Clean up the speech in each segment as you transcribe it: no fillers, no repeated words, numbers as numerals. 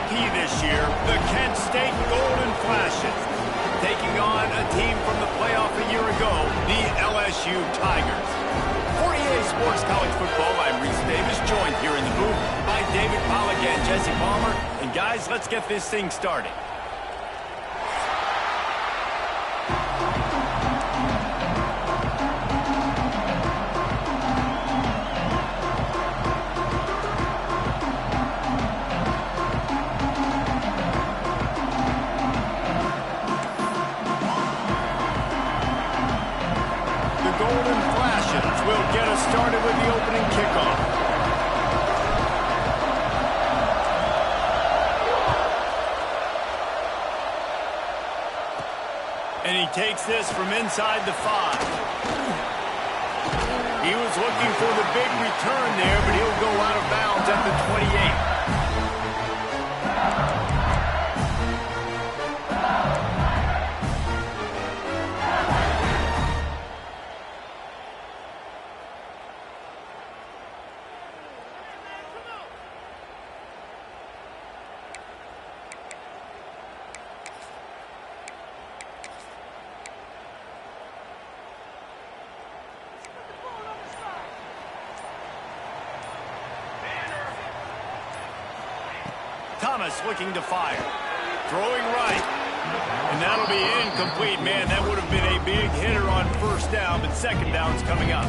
MVP this year, the Kent State Golden Flashes, taking on a team from the playoff a year ago, the LSU Tigers. For EA Sports College Football, I'm Reese Davis, joined here in the booth by David Pollack and Jesse Palmer. And guys, let's get this thing started. Golden Flashes will get us started with the opening kickoff. And he takes this from inside the 5. He was looking for the big return there, but he'll go out of bounds at the 28. Thomas looking to fire. Throwing right. And that'll be incomplete. Man, that would have been a big hitter on first down, but second down's coming up.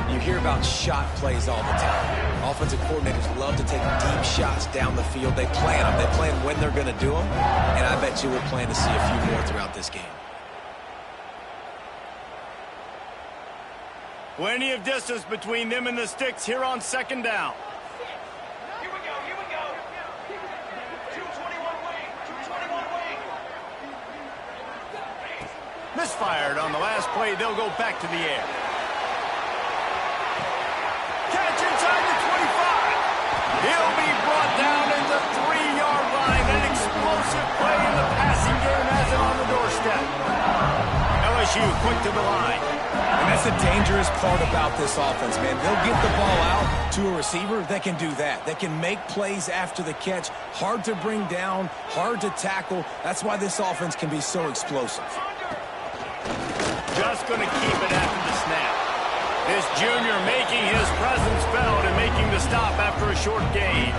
You hear about shot plays all the time. Offensive coordinators love to take deep shots down the field. They plan them. They plan when they're going to do them. And I bet you we'll plan to see a few more throughout this game. Plenty of distance between them and the sticks here on second down. Misfired on the last play. They'll go back to the air. Catch inside the 25. He'll be brought down at the 3-yard line. An explosive play in the passing game has it on the doorstep. LSU quick to the line. And that's the dangerous part about this offense, man. They'll get the ball out to a receiver that can do that. That can make plays after the catch. Hard to bring down, hard to tackle. That's why this offense can be so explosive. Just going to keep it after the snap. This junior making his presence felt and making the stop after a short gain.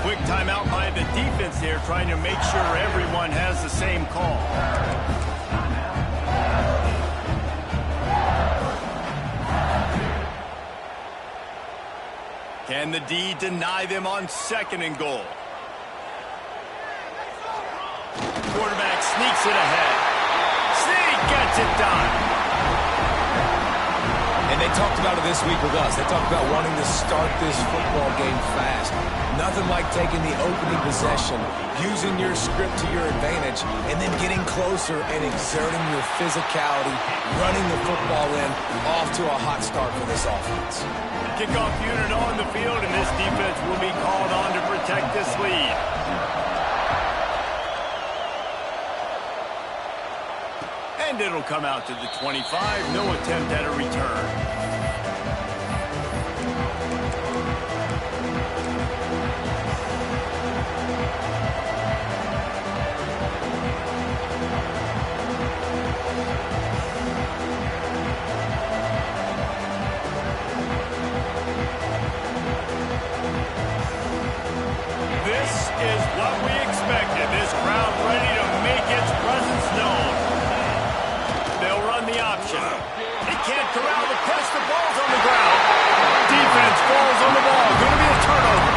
Quick timeout by the defense there, trying to make sure everyone has the same call. Can the D deny them on second and goal? Quarterback sneaks it ahead. Sneak gets it done. And they talked about it this week with us. They talked about wanting to start this football game fast. Nothing like taking the opening possession, using your script to your advantage, and then getting closer and exerting your physicality, running the football in, off to a hot start for this offense. Kickoff unit on the field, and this defense will be called on to protect this lead. And it'll come out to the 25. No attempt at a return. This is what we expected. This crowd ready to make its presence known. They'll run the option. They can't corral the press. The ball's on the ground. Defense falls on the ball. Going to be a turnover.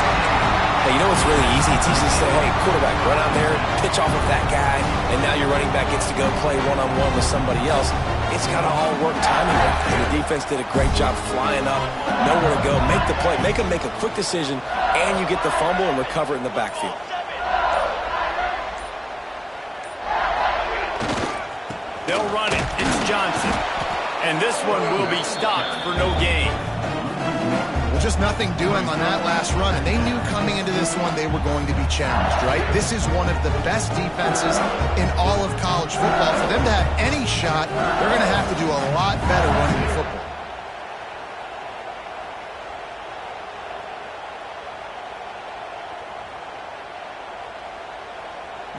Hey, you know what's really easy? It's easy to say, hey, quarterback, run out there, pitch off of that guy, and now your running back gets to go play one-on-one with somebody else. It's got to all work timing-wise. And the defense did a great job flying up, know where to go, make the play, make them make a quick decision, and you get the fumble and recover it in the backfield. They'll run it. It's Johnson. And this one will be stopped for no gain. Well, just nothing doing on that last run, and they knew coming into this one they were going to be challenged, right? This is one of the best defenses in all of college football. For them to have any shot, they're going to have to do a lot better running the football.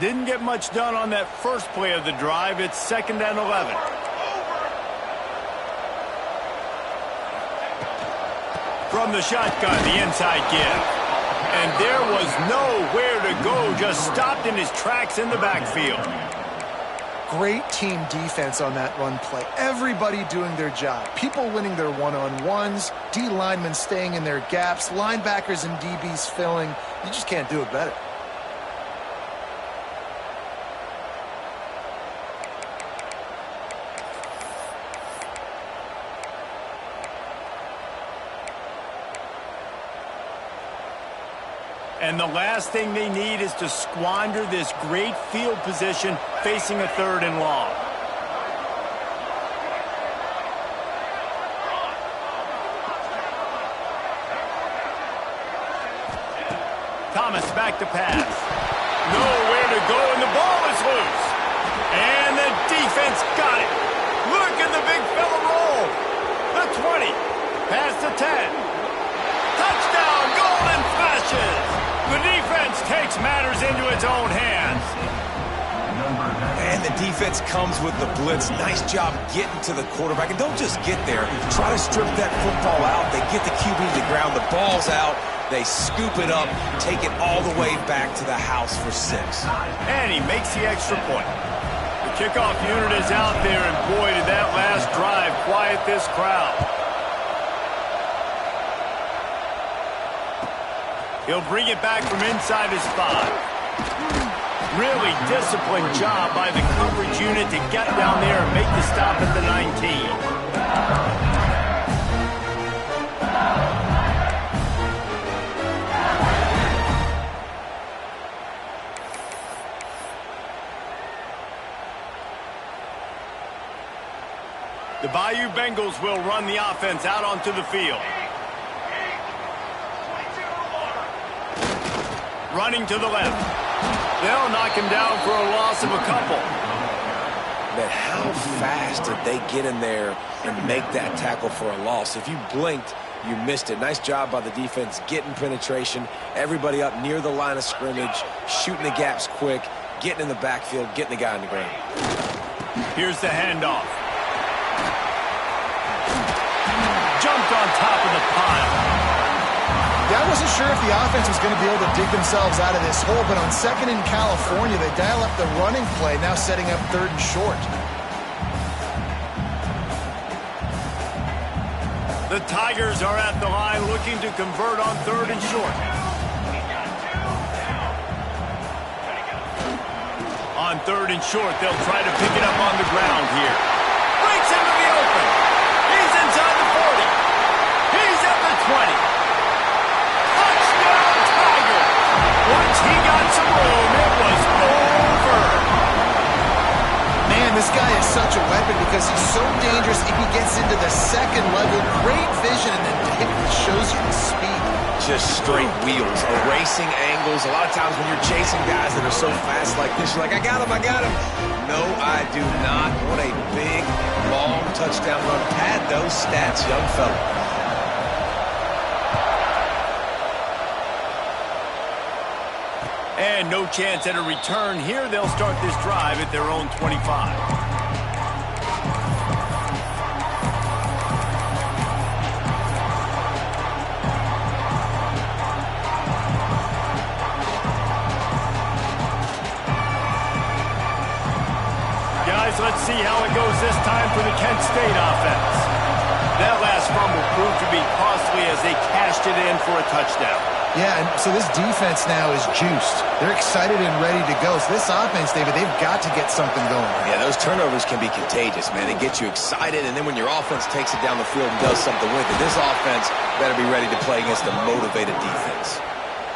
Didn't get much done on that first play of the drive. It's 2nd and 11. From the shotgun, the inside give. And there was nowhere to go, just stopped in his tracks in the backfield. Great team defense on that run play. Everybody doing their job. People winning their one-on-ones, D linemen staying in their gaps, linebackers and DBs filling. You just can't do it better. And the last thing they need is to squander this great field position facing a 3rd and long. Thomas back to pass. Nowhere to go, and the ball is loose. And the defense got it. Look at the big fella roll. The 20. Past the 10. Touchdown, Golden Flashes. The defense takes matters into its own hands. And the defense comes with the blitz. Nice job getting to the quarterback. And don't just get there. Try to strip that football out. They get the QB to the ground. The ball's out. They scoop it up, take it all the way back to the house for 6. And he makes the extra point. The kickoff unit is out there, and boy, did that last drive quiet this crowd. He'll bring it back from inside his 5. Really disciplined job by the coverage unit to get down there and make the stop at the 19. The Bayou Bengals will run the offense out onto the field. Running to the left. They'll knock him down for a loss of a couple. But how fast did they get in there and make that tackle for a loss? If you blinked, you missed it. Nice job by the defense getting penetration. Everybody up near the line of scrimmage, shooting the gaps quick, getting in the backfield, getting the guy on the ground. Here's the handoff. Jumped on top of the pile. Yeah, I wasn't sure if the offense was going to be able to dig themselves out of this hole, but on 2nd in California, they dial up the running play, now setting up 3rd and short. The Tigers are at the line looking to convert on 3rd and short. On 3rd and short, they'll try to pick it up on the ground here. Breaks into the open. He's inside the 40. He's at the 20. Once he got some room, it was over. Man, this guy is such a weapon because he's so dangerous if he gets into the 2nd level. Great vision, and then it shows you the speed. Just straight wheels, erasing angles. A lot of times when you're chasing guys that are so fast like this, you're like, I got him, I got him. No, I do not. What a big, long touchdown run. Pad those stats, young fella. And no chance at a return here. They'll start this drive at their own 25. Guys, let's see how it goes this time for the Kent State offense. That last fumble proved to be costly as they cashed it in for a touchdown. Yeah, and so this defense now is juiced. They're excited and ready to go. So this offense, David, they've got to get something going. Yeah, those turnovers can be contagious, man. They get you excited, and then when your offense takes it down the field and does something with it, this offense better be ready to play against a motivated defense.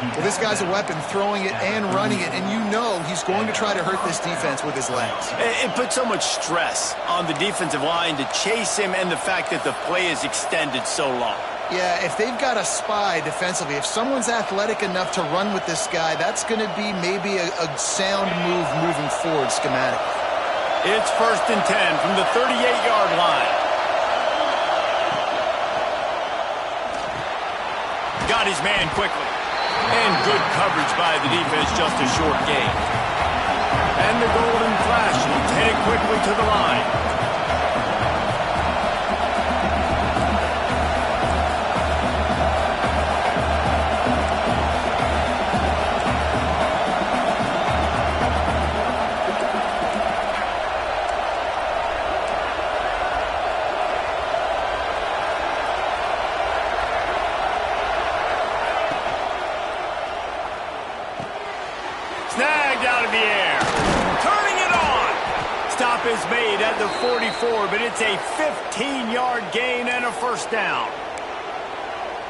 Well, this guy's a weapon, throwing it and running it, and you know he's going to try to hurt this defense with his legs. It puts so much stress on the defensive line to chase him and the fact that the play is extended so long. Yeah, if they've got a spy defensively, if someone's athletic enough to run with this guy, that's going to be maybe a sound move moving forward schematically. It's 1st and 10 from the 38-yard line. Got his man quickly. And good coverage by the defense, just a short gain. And the golden flash. He's headed quickly to the line. Snagged out of the air. Turning it on. Stop is made at the 44, but it's a 15-yard gain and a first down.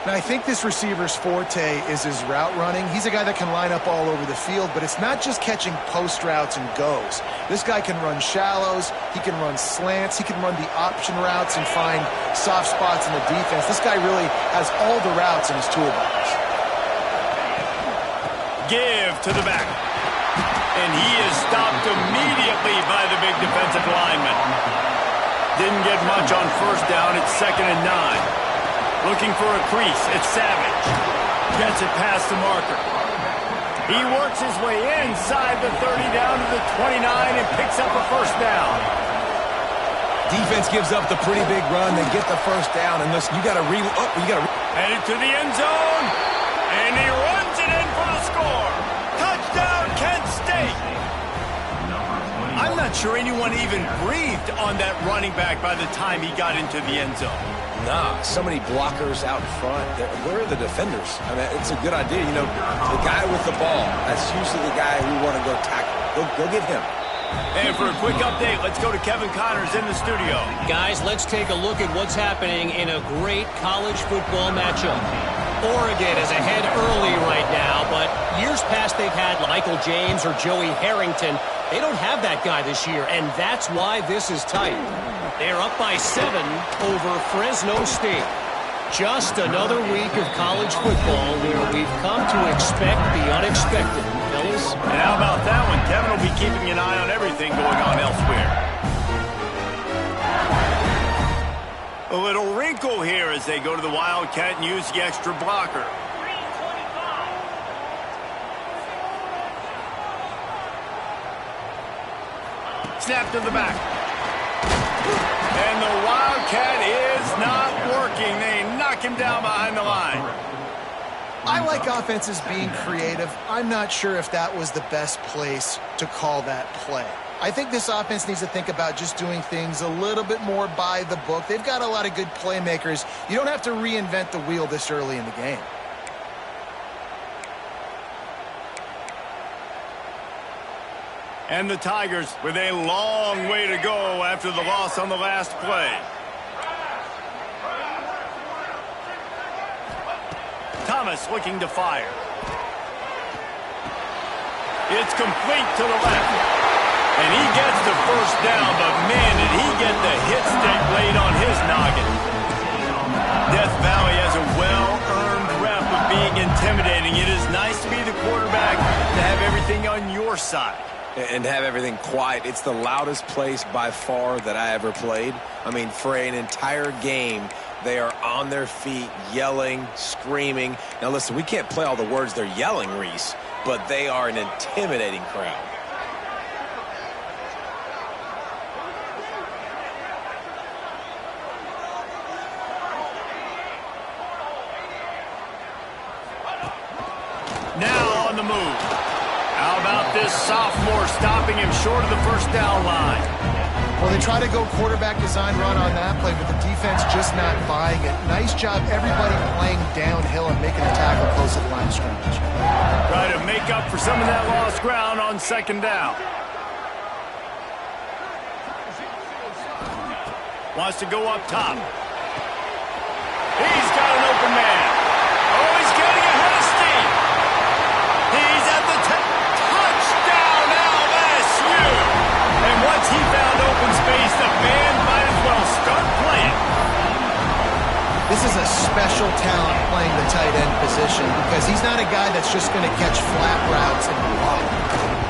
Now, I think this receiver's forte is his route running. He's a guy that can line up all over the field, but it's not just catching post routes and goes. This guy can run shallows, he can run slants, he can run the option routes and find soft spots in the defense. This guy really has all the routes in his toolbox. Give to the back. And he is stopped immediately by the big defensive lineman. Didn't get much on first down. It's 2nd and 9. Looking for a crease. It's Savage. Gets it past the marker. He works his way inside the 30 down to the 29 and picks up a first down. Defense gives up the pretty big run. They get the first down. And listen, you got to Headed to the end zone. And he runs it in for the score. Touchdown, Kent State. I'm not sure anyone even breathed on that running back by the time he got into the end zone. Nah, so many blockers out in front. Where are the defenders? I mean, it's a good idea. You know, the guy with the ball, that's usually the guy we want to go tackle. Go get him. And for a quick update, let's go to Kevin Connors in the studio. Guys, let's take a look at what's happening in a great college football matchup. Oregon is ahead early right now, but years past they've had Michael James or Joey Harrington. They don't have that guy this year, and that's why this is tight. They're up by 7 over Fresno State. Just another week of college football where we've come to expect the unexpected, fellas. And how about that one? Kevin will be keeping an eye on everything going on elsewhere. A little wrinkle here as they go to the Wildcat and use the extra blocker. Snap to the back. And the Wildcat is not working. They knock him down behind the line. I like offenses being creative. I'm not sure if that was the best place to call that play. I think this offense needs to think about just doing things a little bit more by the book. They've got a lot of good playmakers. You don't have to reinvent the wheel this early in the game. And the Tigers with a long way to go after the loss on the last play. Thomas looking to fire. It's complete to the left. And he gets the first down, but man, did he get the hit stick laid on his noggin. Death Valley has a well-earned rep of being intimidating. It is nice to be the quarterback, to have everything on your side. And have everything quiet. It's the loudest place by far that I ever played. I mean, for an entire game, they are on their feet, yelling, screaming. Now, listen, we can't play all the words they're yelling, Reese, but they are an intimidating crowd. Now on the move. How about this sophomore stopping him short of the first down line? Well, they try to go quarterback design run on that play, but the defense just not buying it. Nice job, everybody playing downhill and making a tackle close to the line of scrimmage. Try to make up for some of that lost ground on 2nd down. Wants to go up top. He's got an open man. Oh, he's getting ahead of steam. He's at the touchdown LSU. And once he found open space, the band might as well start playing. This is a special talent playing the tight end position because he's not a guy that's just going to catch flat routes and block.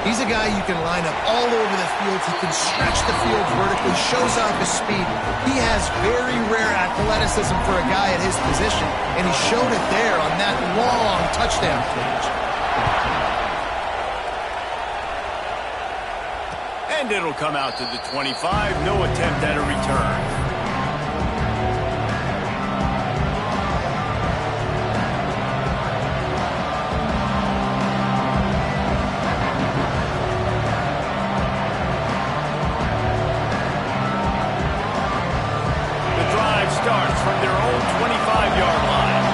He's a guy you can line up all over the field. He can stretch the field vertically, shows off his speed. He has very rare athleticism for a guy at his position, and he showed it there on that long touchdown catch. And it'll come out to the 25. No attempt at a return. Starts from their own 25-yard line.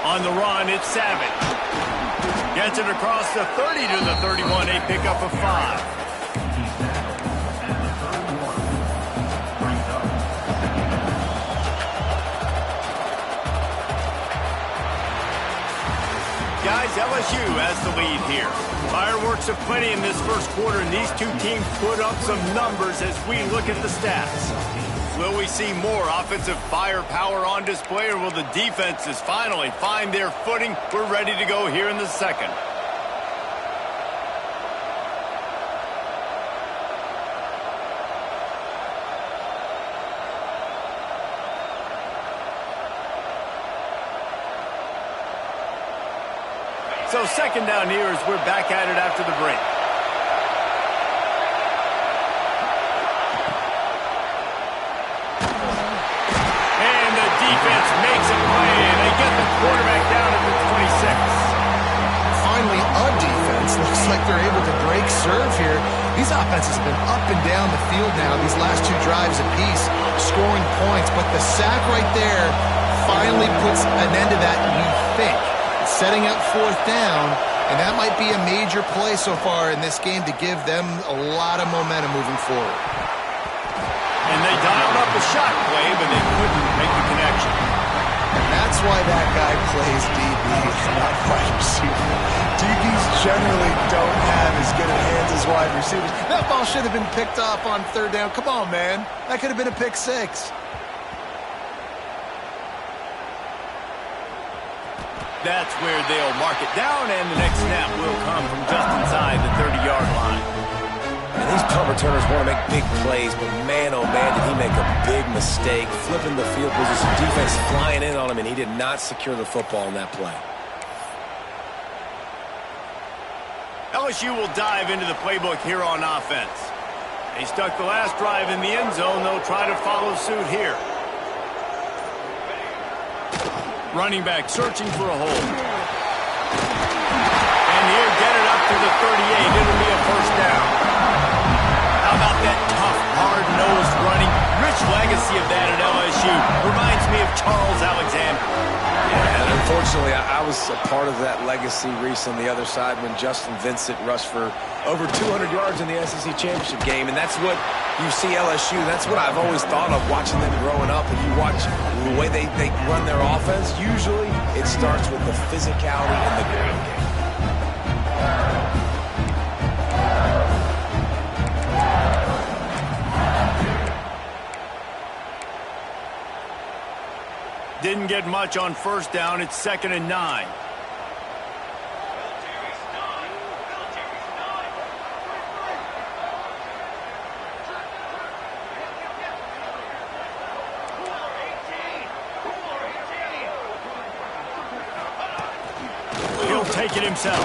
On the run, it's Savage. Gets it across the 30 to the 31, a pickup of 5. Guys, LSU has the lead here. Fireworks aplenty in this first quarter, and these two teams put up some numbers as we look at the stats. Will we see more offensive firepower on display, or will the defenses finally find their footing? We're ready to go here in the second. So second down here as we're back at it after the break. And the defense makes a play, and they get the quarterback down at the 26. Finally, a defense. Looks like they're able to break serve here. These offenses have been up and down the field now, these last two drives apiece, scoring points. But the sack right there finally puts an end to that, we think. Setting up fourth down, and that might be a major play so far in this game to give them a lot of momentum moving forward. And they dialed up a shot play, but they couldn't make the connection. And that's why that guy plays DB, not wide receiver. DBs generally don't have as good of hands as wide receivers. That ball should have been picked off on third down. Come on, man. That could have been a pick six. That's where they'll mark it down, and the next snap will come from just inside the 30-yard line. And these punt returners want to make big plays, but man, oh man, did he make a big mistake, flipping the field position, defense flying in on him, and he did not secure the football in that play. LSU will dive into the playbook here on offense. They stuck the last drive in the end zone. They'll try to follow suit here. Running back searching for a hole. And he'll get it up to the 38. It'll be a first down. How about that tough, hard-nosed running? Rich legacy of that at LSU. Reminds me of Charles Alexander. Yeah, and unfortunately, I was a part of that legacy, Reese, on the other side when Justin Vincent rushed for over 200 yards in the SEC Championship game, and that's what you see LSU. That's what I've always thought of watching them growing up. And you watch the way they run their offense, usually it starts with the physicality in the ground game. Didn't get much on first down. It's 2nd and 9. He'll take it himself.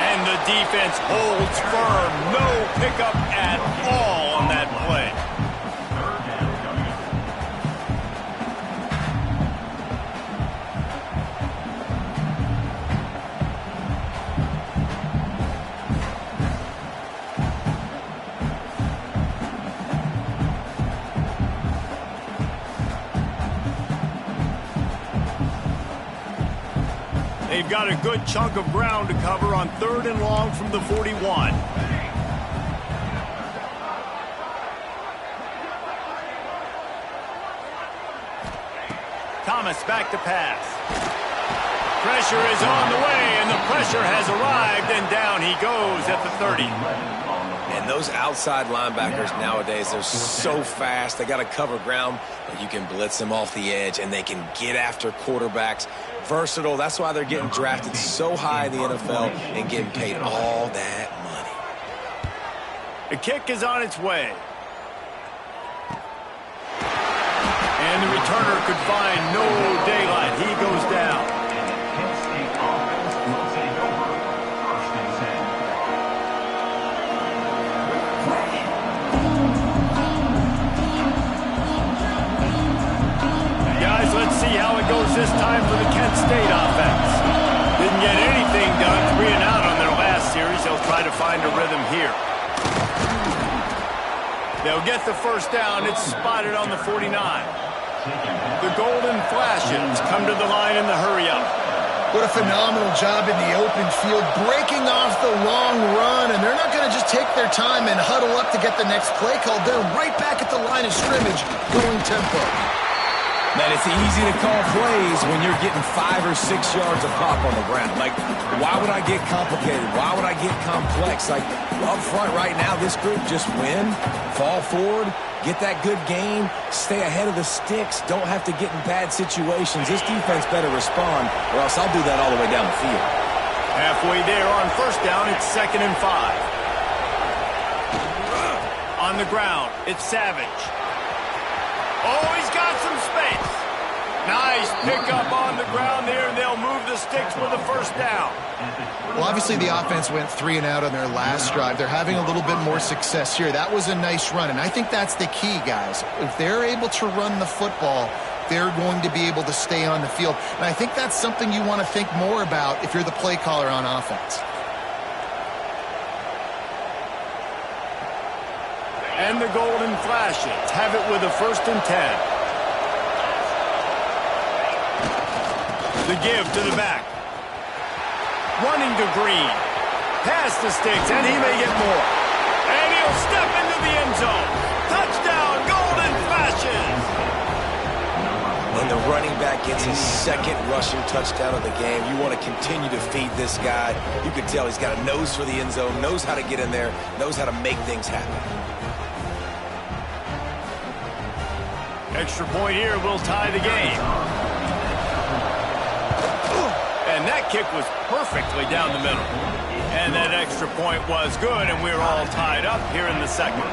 And the defense holds firm. No pickup at all on that play. They've got a good chunk of ground to cover on 3rd and long from the 41. Thomas back to pass. Pressure is on the way, and the pressure has arrived, and down he goes at the 30. And those outside linebackers nowadays, they're so fast. They got to cover ground, but you can blitz them off the edge, and they can get after quarterbacks. Versatile. That's why they're getting drafted so high in the NFL and getting paid all that money. The kick is on its way. could find no daylight. He goes down. Guys, let's see how it goes this time for the Kent State offense. Didn't get anything done, 3 and out on their last series. They'll try to find a rhythm here. They'll get the first down. It's spotted on the 49. The Golden Flashes come to the line in the hurry-up. What a phenomenal job in the open field, breaking off the long run, and they're not going to just take their time and huddle up to get the next play called. They're right back at the line of scrimmage, going tempo. Man, it's easy to call plays when you're getting 5 or 6 yards of pop on the ground. Like, why would I get complicated? Why would I get complex? Like, up front right now, this group just win, fall forward, get that good gain, stay ahead of the sticks, don't have to get in bad situations. This defense better respond, or else I'll do that all the way down the field. Halfway there on first down, it's 2nd and 5. On the ground, it's Savage. Oh, he's got some space. Nice pickup on the ground there, and they'll move the sticks with a first down. Well, obviously the offense went 3 and out on their last drive. They're having a little bit more success here. That was a nice run, and I think that's the key, guys. If they're able to run the football, they're going to be able to stay on the field. And I think that's something you want to think more about if you're the play caller on offense. And the Golden Flashes have it with a 1st and 10. The give to the back. Running to Green. Past the sticks, and he may get more. And he'll step into the end zone. Touchdown, Golden Flashes! When the running back gets his 2nd rushing touchdown of the game, you want to continue to feed this guy. You can tell he's got a nose for the end zone, knows how to get in there, knows how to make things happen. Extra point here will tie the game. And that kick was perfectly down the middle. And that extra point was good, and we're all tied up here in the 2nd.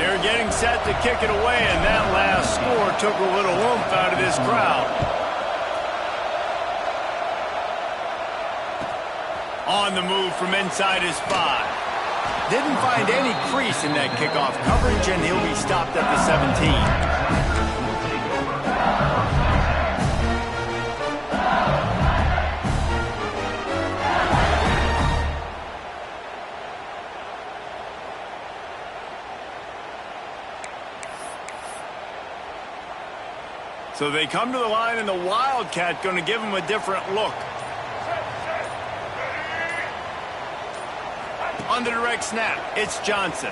They're getting set to kick it away, and that last score took a little oomph out of this crowd. On the move from inside his 5. Didn't find any crease in that kickoff coverage, and he'll be stopped at the 17. So they come to the line, and the Wildcat going to give them a different look. On the direct snap, it's Johnson.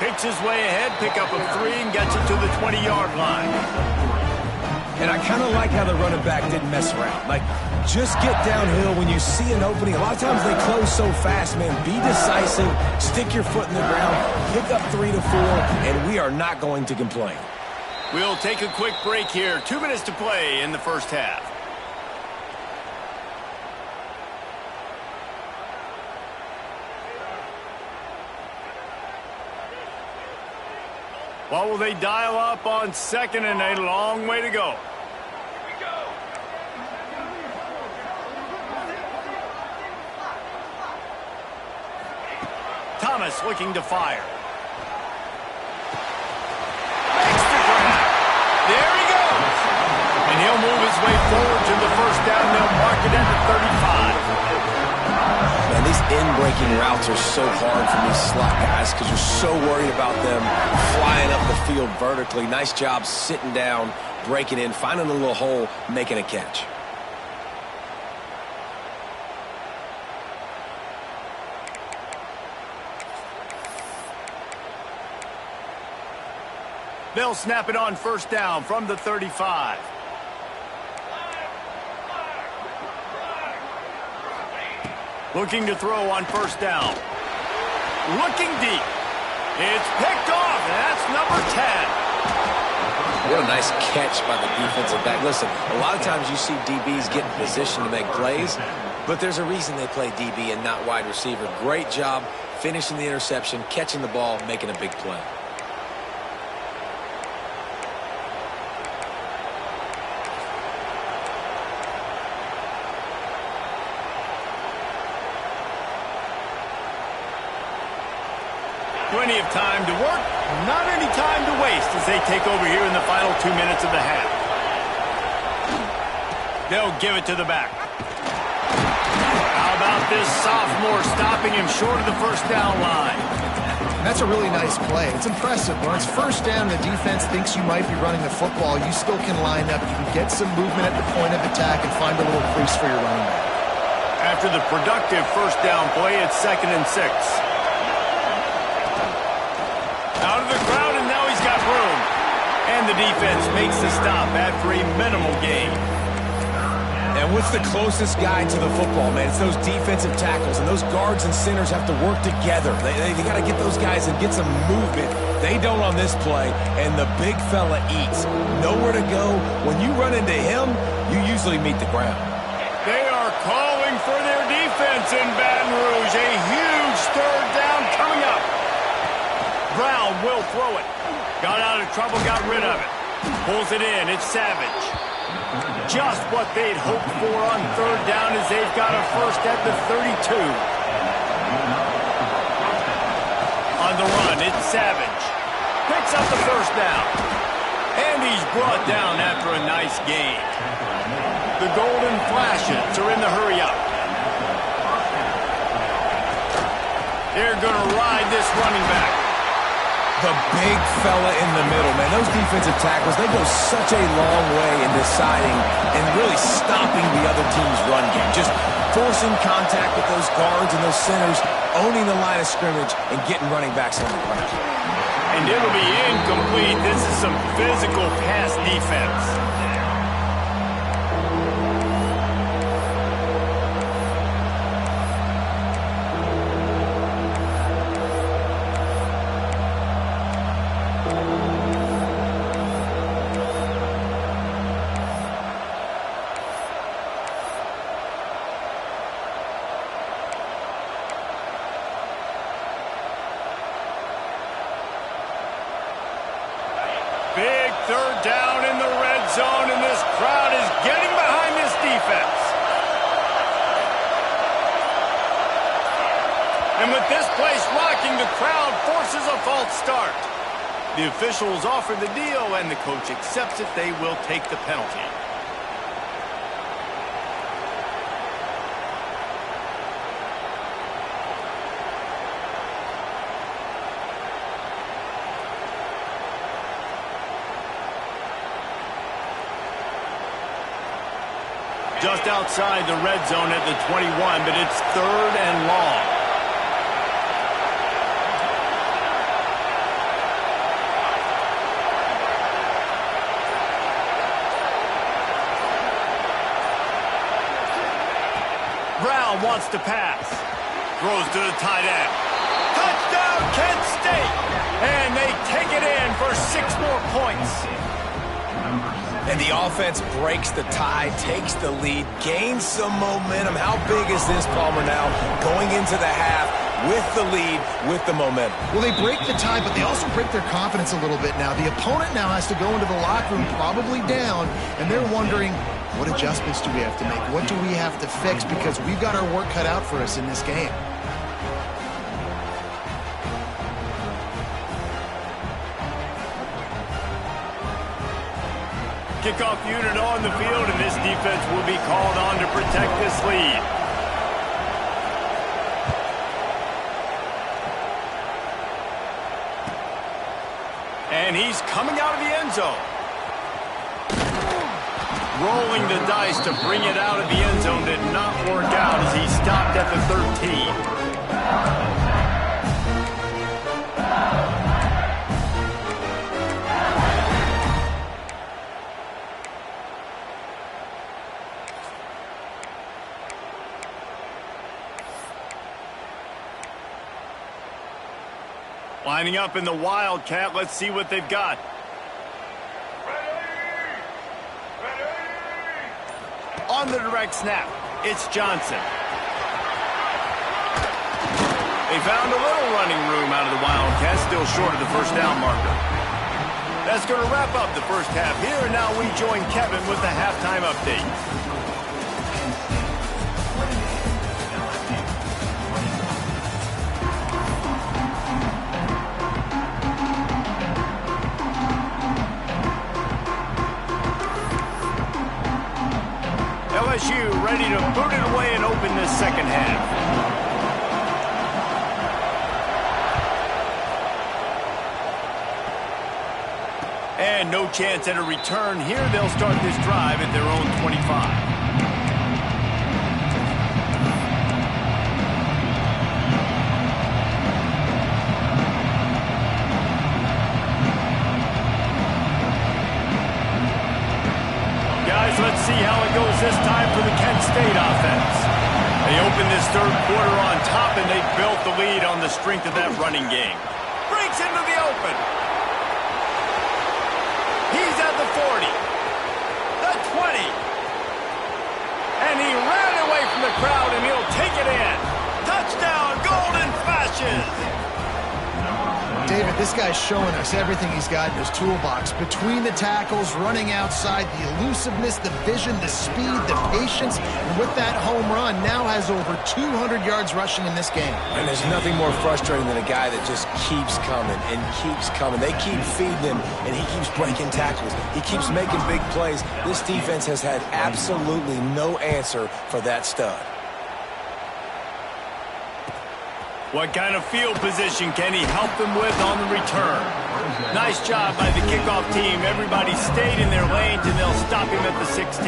Picks his way ahead, pick up of 3, and gets it to the 20-yard line. And I kind of like how the running back didn't mess around. Like, just get downhill when you see an opening. A lot of times they close so fast, man. Be decisive, stick your foot in the ground, pick up 3 to 4, and we are not going to complain. We'll take a quick break here. 2 minutes to play in the first half. What will they dial up on 2nd and a long way to go? Thomas looking to fire. There he goes. And he'll move his way forward to the first down. They'll mark it at the 35. Man, these in-breaking routes are so hard for these slot guys because you're so worried about them flying up the field vertically. Nice job sitting down, breaking in, finding a little hole, making a catch. They'll snap it on first down from the 35. Looking to throw on first down. Looking deep. It's picked off, and that's number 10. What a nice catch by the defensive back. Listen, a lot of times you see DBs get in position to make plays, but there's a reason they play DB and not wide receiver. Great job finishing the interception, catching the ball, making a big play. Plenty of time to work, not any time to waste as they take over here in the final 2 minutes of the half. They'll give it to the back. How about this sophomore stopping him short of the first down line? That's a really nice play. It's impressive. When it's first down and the defense thinks you might be running the football, you still can line up. You can get some movement at the point of attack and find a little crease for your running back. After the productive first down play, it's 2nd and 6. Out of the crowd, and now he's got room. And the defense makes the stop after a minimal gain. And what's the closest guy to the football, man? It's those defensive tackles, and those guards and centers have to work together. They got to get those guys and get some movement. They don't on this play, and the big fella eats. Nowhere to go. When you run into him, you usually meet the ground. They are calling for their defense in Baton Rouge. A huge third down coming up. Brown will throw it. Got out of trouble, got rid of it. Pulls it in. It's Savage. Just what they'd hoped for on third down as they've got a first at the 32. On the run, it's Savage. Picks up the first down. And he's brought down after a nice gain. The Golden Flashes are in the hurry-up. They're going to ride this running back. The big fella in the middle, man. Those defensive tackles, they go such a long way in deciding and really stopping the other team's run game. Just forcing contact with those guards and those centers, owning the line of scrimmage, and getting running backs on the ground. And it'll be incomplete. This is some physical pass defense. Big third down in the red zone, and this crowd is getting behind this defense. And with this place rocking, the crowd forces a false start. The officials offer the deal, and the coach accepts it. They will take the penalty. Just outside the red zone at the 21, but it's 3rd and long. Brown wants to pass. Throws to the tight end. Touchdown, Kent State! And they take it in for 6 more points. And the offense breaks the tie, takes the lead, gains some momentum. How big is this, Palmer, now going into the half with the lead, with the momentum? Well, they break the tie, but they also break their confidence a little bit now. The opponent now has to go into the locker room probably down, and they're wondering, what adjustments do we have to make? What do we have to fix? Because we've got our work cut out for us in this game. Kickoff unit on the field, and this defense will be called on to protect this lead. And he's coming out of the end zone. Rolling the dice to bring it out of the end zone did not work out as he stopped at the 13. Lining up in the Wildcat. Let's see what they've got. On the direct snap, it's Johnson. They found a little running room out of the Wildcats, still short of the first down marker. That's going to wrap up the first half here, and now we join Kevin with the halftime update. ready to boot it away and open this second half. And no chance at a return here. They'll start this drive at their own 25. Let's see how it goes this time for the Kent State offense. They opened this third quarter on top, and they built the lead on the strength of that running game. Breaks into the open. He's at the 40. The 20. And he ran away from the crowd, and he'll take it in. Touchdown, Golden Flashes. David, this guy's showing us everything he's got in his toolbox. Between the tackles, running outside, the elusiveness, the vision, the speed, the patience. And with that home run, now has over 200 yards rushing in this game. And there's nothing more frustrating than a guy that just keeps coming and keeps coming. They keep feeding him, and he keeps breaking tackles. He keeps making big plays. This defense has had absolutely no answer for that stud. What kind of field position can he help them with on the return? Nice job by the kickoff team. Everybody stayed in their lanes, and they'll stop him at the 16.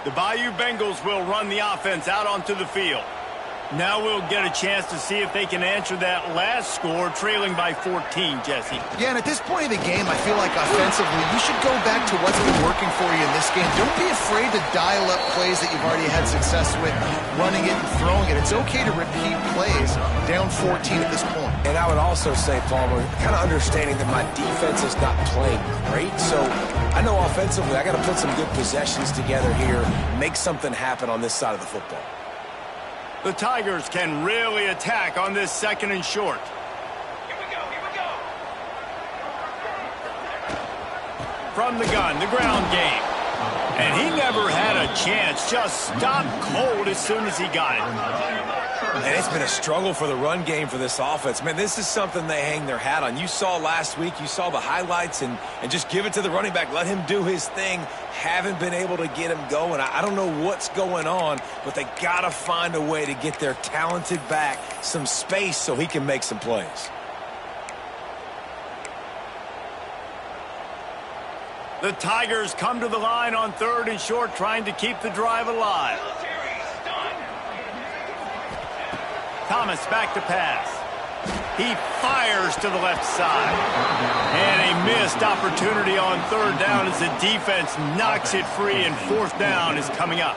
The Bayou Bengals will run the offense out onto the field. Now we'll get a chance to see if they can answer that last score, trailing by 14, Jesse. Yeah, and at this point of the game, I feel like offensively, you should go back to what's been working for you in this game. Don't be afraid to dial up plays that you've already had success with, running it and throwing it. It's okay to repeat plays down 14 at this point. And I would also say, Palmer, kind of understanding that my defense is not playing great, so I know offensively I got to put some good possessions together here, make something happen on this side of the football. The Tigers can really attack on this second and short. Here we go. From the gun, the ground game. And he never had a chance. Just stopped cold as soon as he got it. And it's been a struggle for the run game for this offense. Man, this is something they hang their hat on. You saw last week, you saw the highlights, and just give it to the running back. Let him do his thing. Haven't been able to get him going. I don't know what's going on, but they got to find a way to get their talented back some space so he can make some plays. The Tigers come to the line on third and short, trying to keep the drive alive. Thomas back to pass. He fires to the left side. And a missed opportunity on third down as the defense knocks it free, and fourth down is coming up.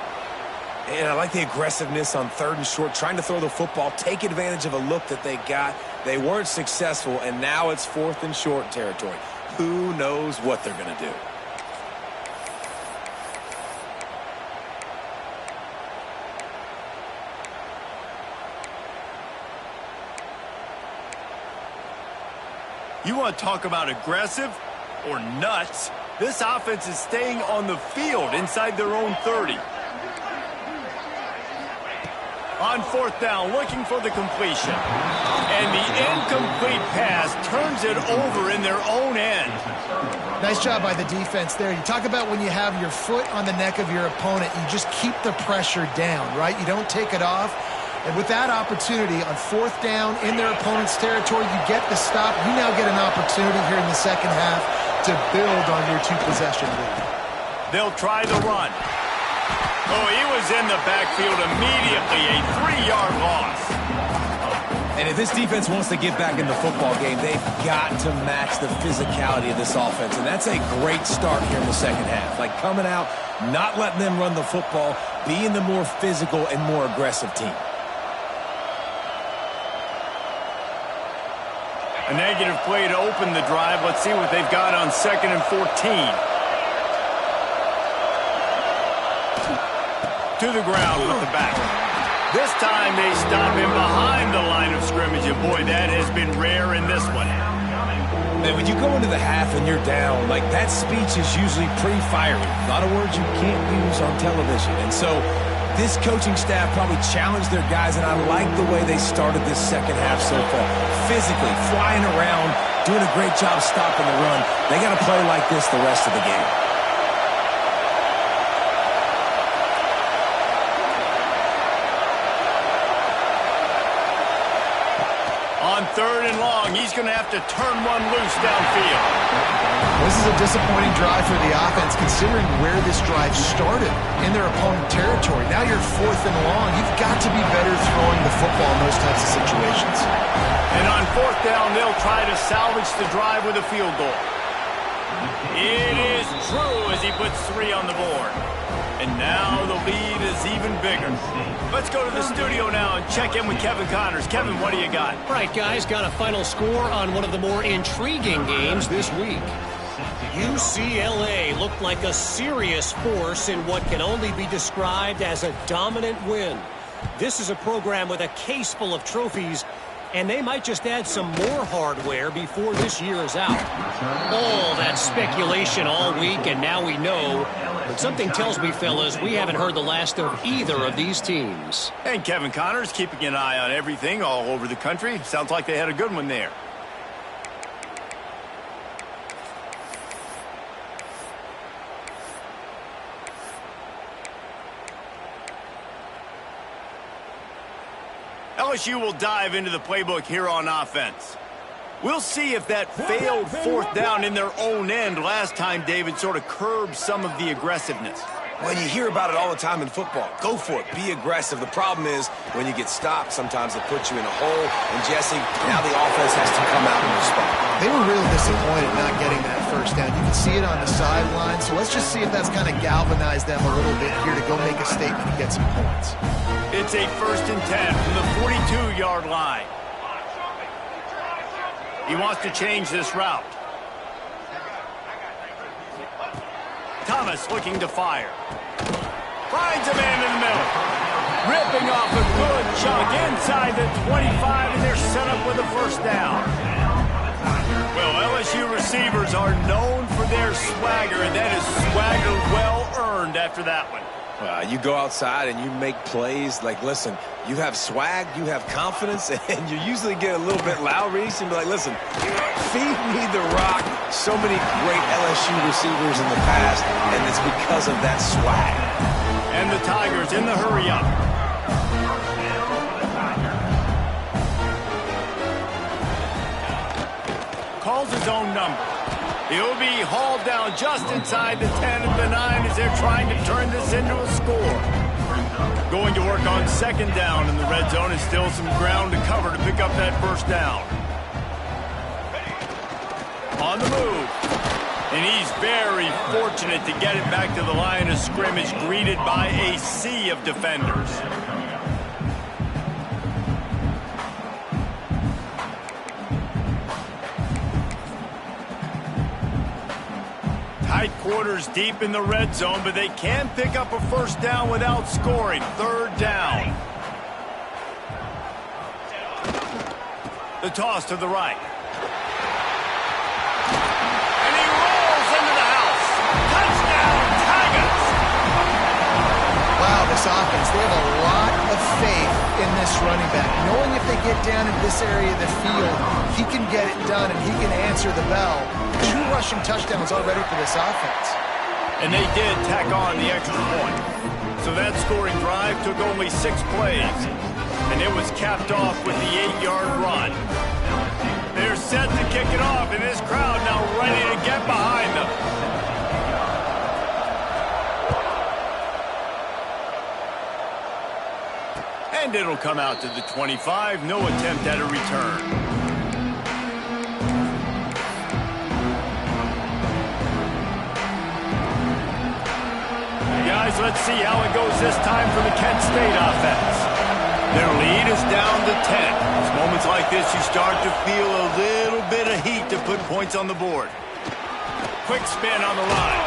And I like the aggressiveness on third and short, trying to throw the football, take advantage of a look that they got. They weren't successful, and now it's fourth and short territory. Who knows what they're going to do? You want to talk about aggressive or nuts? This offense is staying on the field inside their own 30. On fourth down, looking for the completion. And the incomplete pass turns it over in their own end. Nice job by the defense there. You talk about when you have your foot on the neck of your opponent, you just keep the pressure down, right? You don't take it off. And with that opportunity on fourth down in their opponent's territory, you get the stop. You now get an opportunity here in the second half to build on your two-possession lead. They'll try the run. Oh, he was in the backfield immediately. A 3-yard loss. And if this defense wants to get back in the football game, they've got to match the physicality of this offense. And that's a great start here in the second half. Like coming out, not letting them run the football, being the more physical and more aggressive team. A negative play to open the drive. Let's see what they've got on second and 14. To the ground with the back. This time they stop him behind the line of scrimmage, and boy, that has been rare in this one. Man, when you go into the half and you're down, like that speech is usually pretty fiery. A lot of words you can't use on television. And so This coaching staff probably challenged their guys, and I like the way they started this second half so far. Physically, flying around, doing a great job stopping the run. They got to play like this the rest of the game. On 3rd and long, he's going to have to turn one loose downfield. This is a disappointing drive for the offense, considering where this drive started in their opponent territory. Now you're 4th and long. You've got to be better throwing the football in those types of situations. And on 4th down, they'll try to salvage the drive with a field goal. It is Drew as he puts 3 on the board. And now the lead is even bigger. Let's go to the studio now and check in with Kevin Connors. Kevin, what do you got? All right, guys, got a final score on one of the more intriguing games this week. UCLA looked like a serious force in what can only be described as a dominant win. This is a program with a case full of trophies, and they might just add some more hardware before this year is out. All that speculation all week, and now we know. But something tells me, fellas, we haven't heard the last of either of these teams. And Kevin Connors keeping an eye on everything all over the country. Sounds like they had a good one there. LSU will dive into the playbook here on offense. We'll see if that failed 4th down in their own end last time, David, sort of curbed some of the aggressiveness. Well, you hear about it all the time in football. Go for it. Be aggressive. The problem is when you get stopped, sometimes it puts you in a hole. And, Jesse, now the offense has to come out and respond. They were real disappointed not getting that 1st down. You can see it on the sideline. So let's just see if that's kind of galvanized them a little bit here to go make a statement and get some points. It's a 1st and 10 from the 42-yard line. He wants to change this route. Thomas looking to fire. Finds a man in the middle. Ripping off a good chunk inside the 25, and they're set up with a 1st down. Well, LSU receivers are known for their swagger, and that is swagger well earned after that one. You go outside and you make plays. Like, listen, you have swag, you have confidence, and you usually get a little bit loud, Reese, and be like, listen, feed me the rock. So many great LSU receivers in the past, and it's because of that swag. And the Tigers in the hurry-up. Calls his own number. He'll be hauled down just inside the 10 of the 9 as they're trying to turn this into a score. Going to work on 2nd down in the red zone and still some ground to cover to pick up that 1st down. On the move. And he's very fortunate to get it back to the line of scrimmage, greeted by a sea of defenders. Tight quarters deep in the red zone, but they can pick up a 1st down without scoring. 3rd down. The toss to the right. And he rolls into the house. Touchdown, Tigers! Wow, this offense, they have a lot of faith in this running back. Knowing if they get down in this area of the field, he can get it done and he can answer the bell. 2 rushing touchdowns already for this offense. And they did tack on the extra point. So that scoring drive took only 6 plays. And it was capped off with the 8-yard run. They're set to kick it off, and this crowd now ready to get behind them. And it'll come out to the 25. No attempt at a return. Guys, let's see how it goes this time for the Kent State offense. Their lead is down to 10. It's moments like this you start to feel a little bit of heat to put points on the board. Quick spin on the line.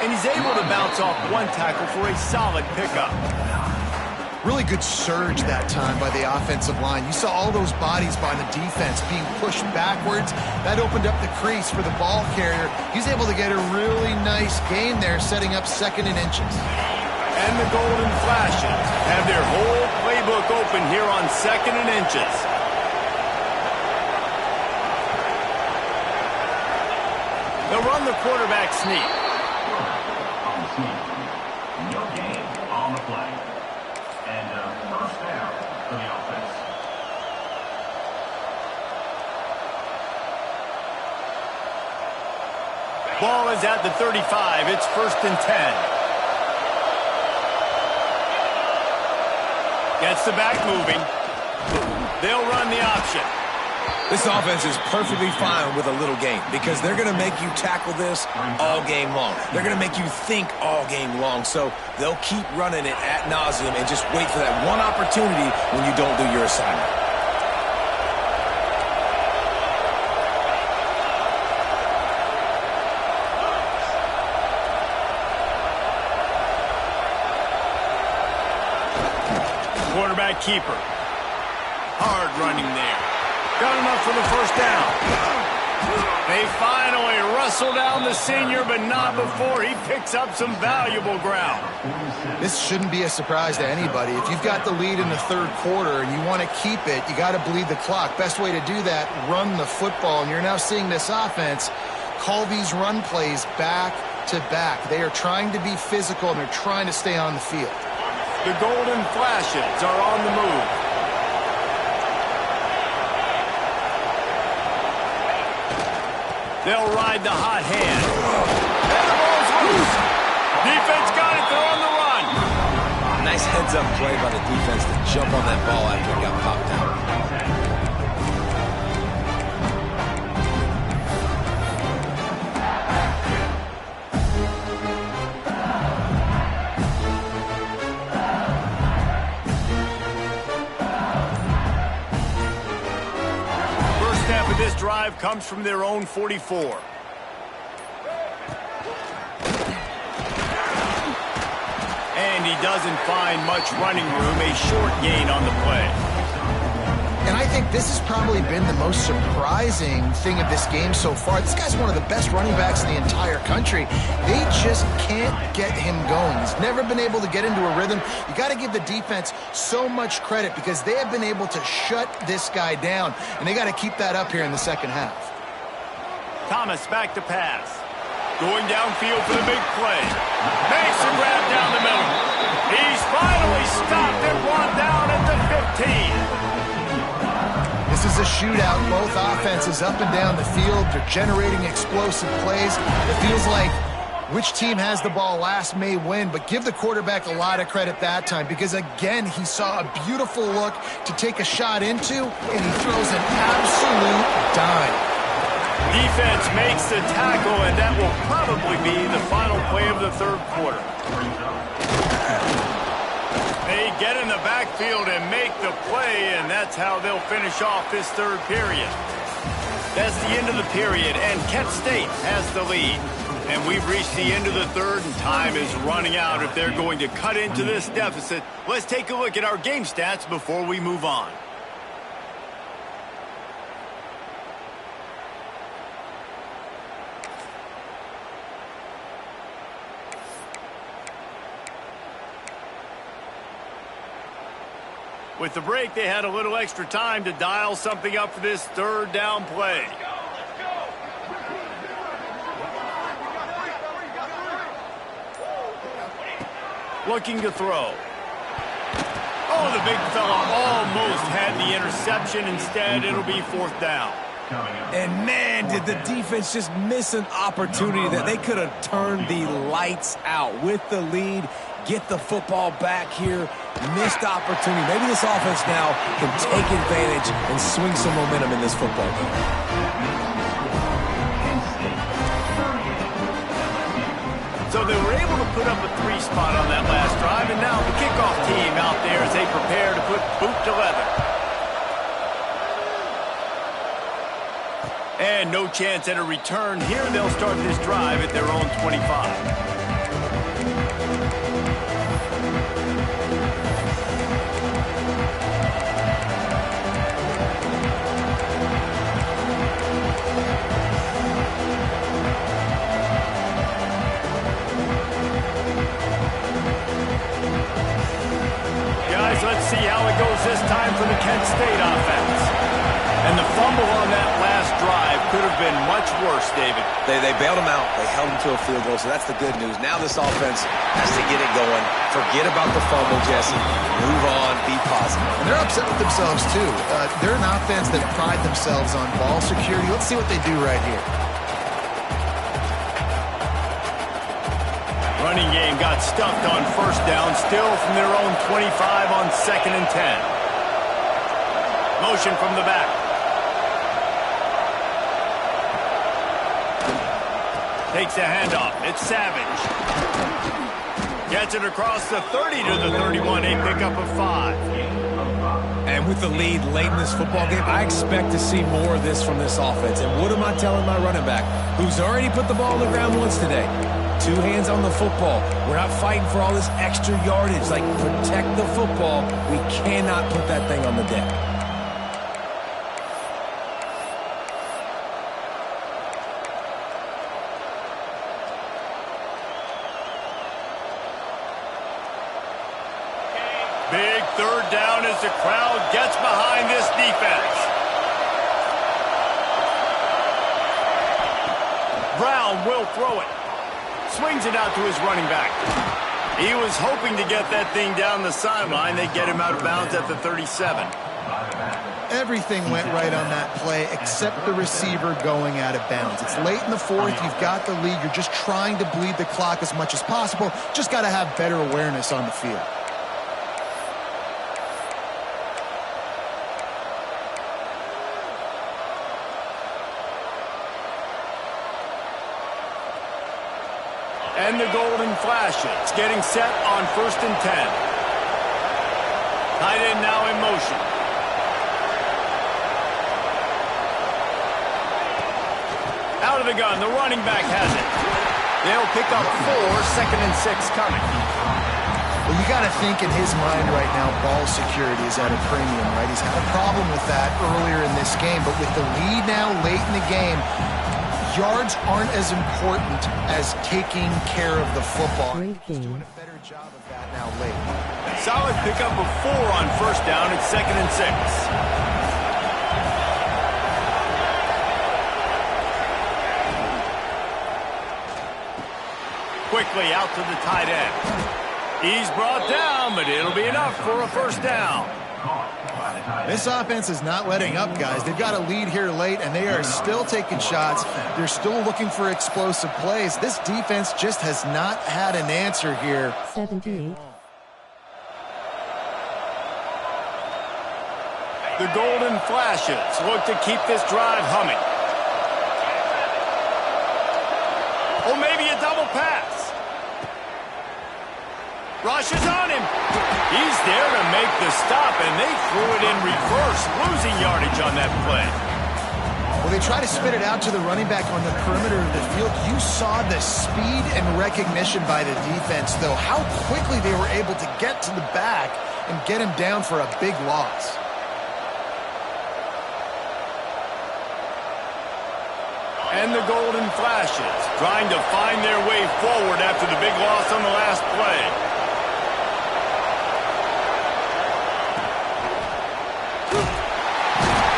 And he's able to bounce off 1 tackle for a solid pickup. Really good surge that time by the offensive line. You saw all those bodies by the defense being pushed backwards. That opened up the crease for the ball carrier. He's able to get a really nice gain there, setting up 2nd and inches. And And the Golden Flashes have their whole playbook open here on 2nd and inches. They'll run the quarterback sneak. No gain on the play. And first down for the offense. Ball is at the 35. It's 1st and 10. Gets the back moving. They'll run the option. This offense is perfectly fine with a little game because they're going to make you tackle this all game long. They're going to make you think all game long. So they'll keep running it ad nauseum and just wait for that one opportunity when you don't do your assignment. Quarterback keeper. Hard running there. Got enough for the first down. They finally wrestle down the senior, but not before he picks up some valuable ground. This shouldn't be a surprise to anybody. If you've got the lead in the 3rd quarter and you want to keep it, you got to bleed the clock. Best way to do that, run the football. And you're now seeing this offense call these run plays back to back. They are trying to be physical and they're trying to stay on the field. The Golden Flashes are on the move. They'll ride the hot hand. And the ball's loose. Defense got it. They're on the run. Nice heads-up play by the defense to jump on that ball after it got popped out. This drive comes from their own 44. And he doesn't find much running room, a short gain on the play. And I think this has probably been the most surprising thing of this game so far. This guy's one of the best running backs in the entire country. They just can't get him going. He's never been able to get into a rhythm. You got to give the defense so much credit because they have been able to shut this guy down, and they got to keep that up here in the 2nd half. Thomas back to pass. Going downfield for the big play. Makes a grab down the middle. He's finally stopped and brought down at the 15. This is a shootout. Both offenses up and down the field. They're generating explosive plays. It feels like which team has the ball last may win, but give the quarterback a lot of credit that time because, again, he saw a beautiful look to take a shot into, and he throws an absolute dime. Defense makes the tackle, and that will probably be the final play of the 3rd quarter. They get in the backfield and make the play, and that's how they'll finish off this 3rd period. That's the end of the period, and Kent State has the lead. And we've reached the end of the 3rd, and time is running out if they're going to cut into this deficit. Let's take a look at our game stats before we move on. With the break, they had a little extra time to dial something up for this 3rd down play. Looking to throw. Oh, the big fella almost had the interception. Instead, it'll be 4th down. And, man, did the defense just miss an opportunity that they could have turned the lights out with the lead. Get the football back here. Missed opportunity. Maybe this offense now can take advantage and swing some momentum in this football game. So they were able to put up a 3 spot on that last drive, and now the kickoff team out there as they prepare to put boot to leather. And no chance at a return here. They'll start this drive at their own 25. been much worse, David. They bailed him out. They held him to a field goal, so that's the good news. Now this offense has to get it going. Forget about the fumble, Jesse. Move on. Be positive. And they're upset with themselves, too. They're an offense that pride themselves on ball security. Let's see what they do right here. Running game got stuffed on first down, still from their own 25 on 2nd and 10. Motion from the back. Takes a handoff. It's Savage. Gets it across the 30 to the 31. A pickup of 5. And with the lead late in this football game, I expect to see more of this from this offense. And what am I telling my running back, who's already put the ball on the ground once today? 2 hands on the football. We're not fighting for all this extra yardage. Like, protect the football. We cannot put that thing on the deck. Big 3rd down as the crowd gets behind this defense. Brown will throw it. Swings it out to his running back. He was hoping to get that thing down the sideline. They get him out of bounds at the 37. Everything went right on that play except the receiver going out of bounds. It's late in the 4th. You've got the lead. You're just trying to bleed the clock as much as possible. Just got to have better awareness on the field. And the golden flashes, getting set on 1st and 10. Tight end now in motion. Out of the gun, the running back has it. They'll pick up 4, 2nd and 6 coming. Well, you got to think in his mind right now, ball security is at a premium, right? He's had a problem with that earlier in this game, but with the lead now late in the game, yards aren't as important as taking care of the football. He's doing a better job of that now late. Solid pickup of 4 on 1st down at 2nd and 6. Quickly out to the tight end. He's brought down, but it'll be enough for a 1st down. This offense is not letting up, guys. They've got a lead here late, and they are still taking shots. They're still looking for explosive plays. This defense just has not had an answer here. 78. The golden flashes look to keep this drive humming. Or maybe a double pass. Rush is on him. He's there to make the stop, and they threw it in reverse, losing yardage on that play. Well, they try to spit it out to the running back on the perimeter of the field. You saw the speed and recognition by the defense, though, how quickly they were able to get to the back and get him down for a big loss. And the golden flashes, trying to find their way forward after the big loss on the last play.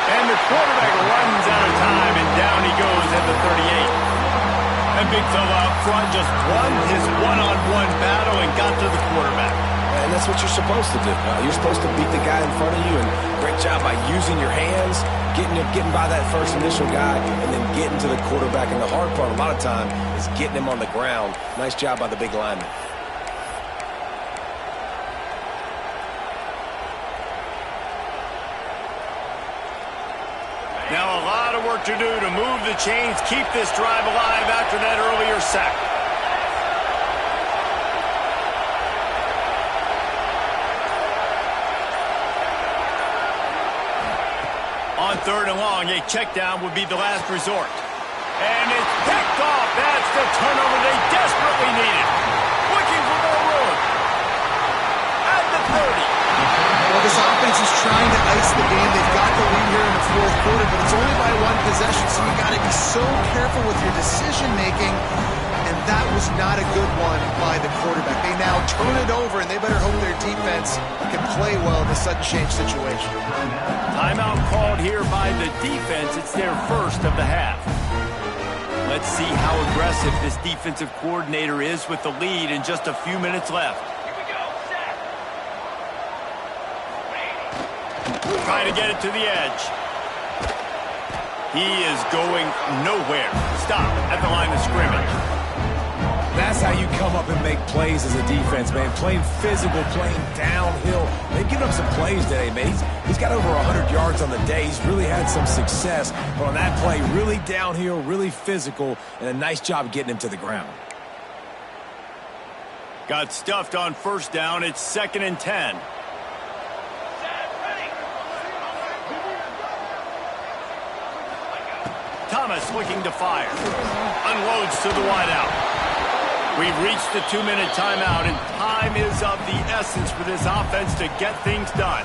And the quarterback runs out of time, and down he goes at the 38. And big fella up front just won his one-on-one battle and got to the quarterback. And that's what you're supposed to do. You're supposed to beat the guy in front of you, and great job by using your hands, getting by that first initial guy, and then getting to the quarterback. And the hard part a lot of time is getting him on the ground. Nice job by the big lineman. Now a lot of work to do to move the chains, keep this drive alive after that earlier sack. On 3rd and long, a check down would be the last resort. And it's picked off. That's the turnover they desperately needed. Looking for more room. At the 30. Well, this offense is trying to ice the game. They've got the lead here in the 4th quarter, but it's only by 1 possession, so you got to be so careful with your decision-making, and that was not a good one by the quarterback. They now turn it over, and they better hope their defense can play well in a sudden change situation. Timeout called here by the defense. It's their first of the half. Let's see how aggressive this defensive coordinator is with the lead and just a few minutes left. Trying to get it to the edge. He is going nowhere. Stop at the line of scrimmage. That's how you come up and make plays as a defense, man. Playing physical, playing downhill. They've given up some plays today, man. He's got over 100 yards on the day. He's really had some success. But on that play, really downhill, really physical, and a nice job getting him to the ground. Got stuffed on first down. It's 2nd and 10. Thomas looking to fire. Unloads to the wideout. We've reached the 2-minute timeout, and time is of the essence for this offense to get things done.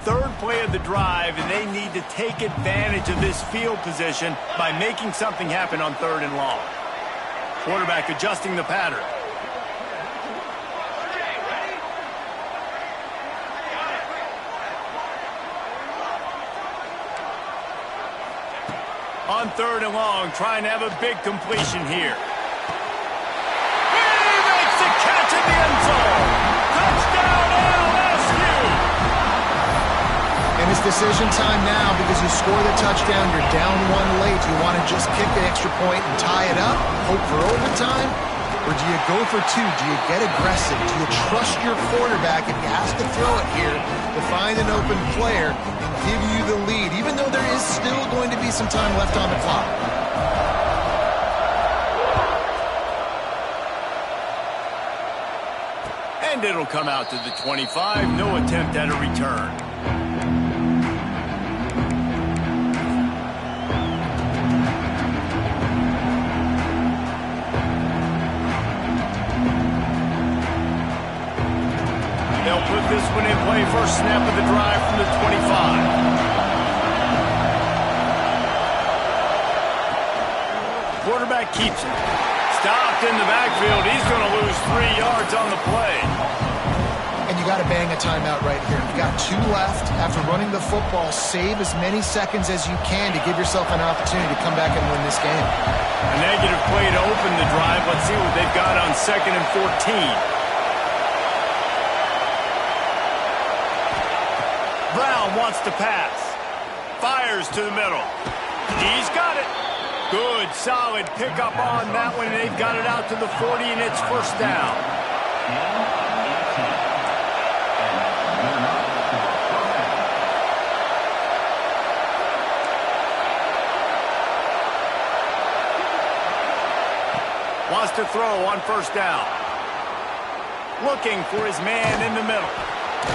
Third play of the drive, and they need to take advantage of this field position by making something happen on 3rd and long. Quarterback adjusting the pattern. On 3rd and long, trying to have a big completion here. He makes the catch in the end zone. Touchdown, LSU! And it's decision time now because you score the touchdown, you're down 1 late. Do you want to just kick the extra point and tie it up, hope for overtime? Or do you go for 2? Do you get aggressive? Do you trust your quarterback if he has to throw it here to find an open player and give you the lead, even though there is still going to be some time left on the clock? And it'll come out to the 25. No attempt at a return. They'll put this one in play. First snap of the drive from the 25. Quarterback keeps it. Stopped in the backfield. He's going to lose 3 yards on the play. And you got to bang a timeout right here. You've got 2 left. After running the football, save as many seconds as you can to give yourself an opportunity to come back and win this game. A negative play to open the drive. Let's see what they've got on 2nd and 14. Brown wants to pass. Fires to the middle. He's got it. Good, solid pickup on that one. They've got it out to the 40, and it's first down. Wants to throw on first down. Looking for his man in the middle.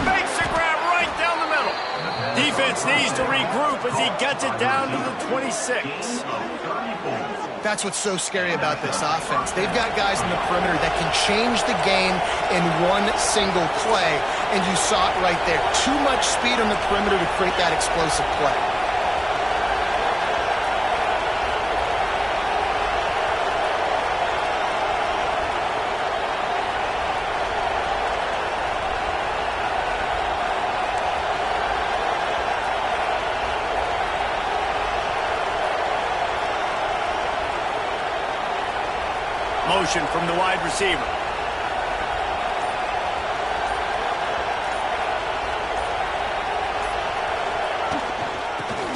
Makes the grab right down the middle. Defense needs to regroup as he gets it down to the 26. That's what's so scary about this offense. They've got guys in the perimeter that can change the game in one single play, and you saw it right there. Too much speed on the perimeter to create that explosive play. Motion from the wide receiver.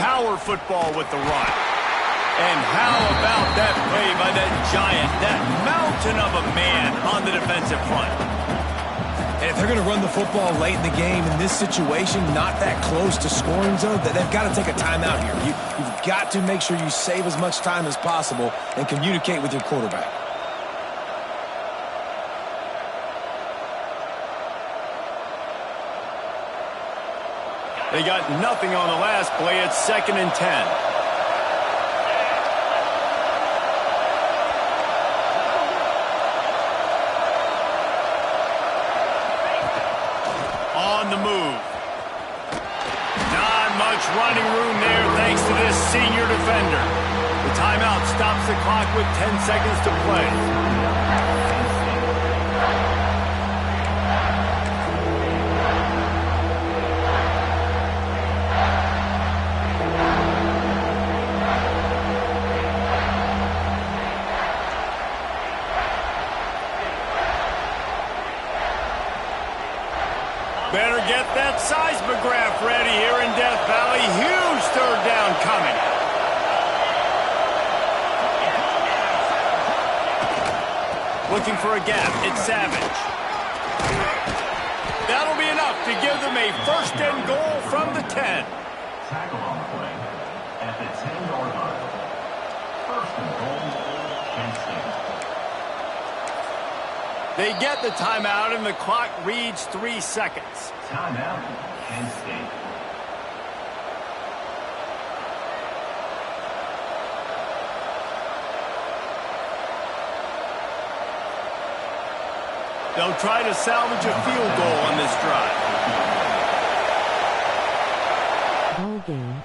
Power football with the run. And how about that play by that giant, that mountain of a man on the defensive front? And if they're going to run the football late in the game in this situation, not that close to scoring zone, they've got to take a timeout here. You've got to make sure you save as much time as possible and communicate with your quarterback. They got nothing on the last play. It's 2nd and 10. On the move. much running room there thanks to this senior defender. The timeout stops the clock with 10 seconds to play. Better get that seismograph ready here in Death Valley. Huge third down coming. Looking for a gap. It's Savage. That'll be enough to give them a first and goal from the 10. Tackle on the play at the 10-yard line. First and goal, Kent State. They get the timeout, and the clock reads 3 seconds. Timeout, Kent State. They'll try to salvage a field goal on this drive. Ball game.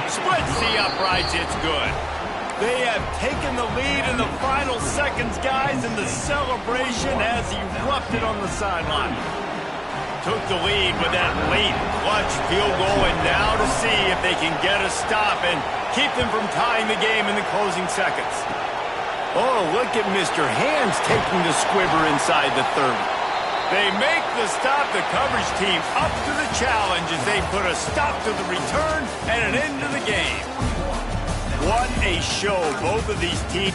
Splits the uprights, it's good. They have taken the lead in the final seconds, guys, and the celebration has erupted on the sideline. Took the lead with that late clutch field goal, and now to see if they can get a stop and keep them from tying the game in the closing seconds. Oh, look at Mr. Hands taking the squibber inside the 30. They make the stop. The coverage team up to the challenge as they put a stop to the return and an end to the game. What a show both of these teams.